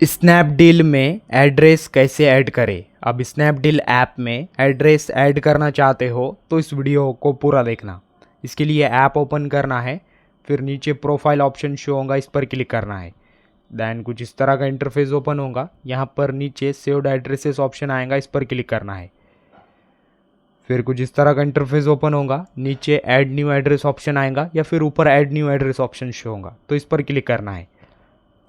Snapdeal में address कैसे add करें। अब स्नैपडील ऐप में एड्रेस ऐड करना चाहते हो तो इस वीडियो को पूरा देखना। इसके लिए ऐप ओपन करना है, फिर नीचे प्रोफाइल ऑप्शन शो होगा, इस पर क्लिक करना है। देन कुछ इस तरह का इंटरफेस ओपन होगा। यहाँ पर नीचे सेव्ड एड्रेसेस ऑप्शन आएगा, इस पर क्लिक करना है। फिर कुछ इस तरह का इंटरफेस ओपन होगा, नीचे ऐड न्यू एड्रेस ऑप्शन आएगा या फिर ऊपर add new address option show होगा, तो इस पर क्लिक करना है।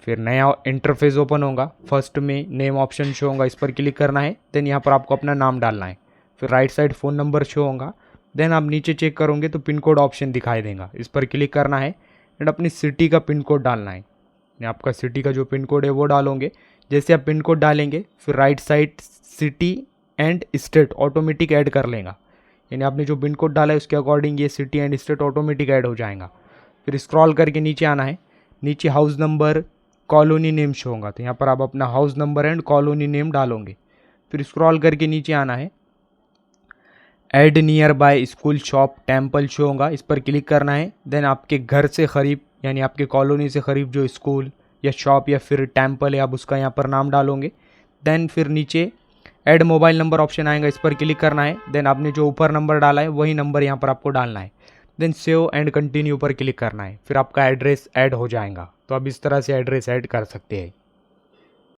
फिर नया इंटरफेस ओपन होगा, फर्स्ट में नेम ऑप्शन शो होगा, इस पर क्लिक करना है। देन यहाँ पर आपको अपना नाम डालना है। फिर right side phone number show होगा। देन आप नीचे चेक करोगे तो पिन कोड ऑप्शन दिखाई देगा, इस पर क्लिक करना है एंड अपनी सिटी का पिन कोड डालना है। आपका सिटी का जो पिन कोड है वो डालोगे। जैसे आप पिन कोड डालेंगे फिर right side city and state automatic add कर लेगा, यानी आपने जो पिन कोड डाला है उसके अकॉर्डिंग ये city and state automatic add हो जाएगा। फिर स्क्रॉल करके नीचे आना है, नीचे house number colony name show होगा, तो यहाँ पर आप अपना house number and colony name डालोगे। फिर स्क्रॉल करके नीचे आना है, add near by school shop temple show होगा, इस पर क्लिक करना है। देन आपके घर से करीब यानी आपके कॉलोनी से करीब जो स्कूल या शॉप या फिर टेम्पल है आप उसका यहाँ पर नाम डालोगे। देन फिर नीचे ऐड मोबाइल नंबर ऑप्शन आएगा, इस पर क्लिक करना है। देन आपने जो ऊपर नंबर डाला है वही नंबर यहाँ पर आपको डालना है। देन सेव एंड कंटिन्यू पर क्लिक करना है, फिर आपका एड्रेस ऐड हो जाएगा। तो आप इस तरह से एड्रेस ऐड कर सकते हैं।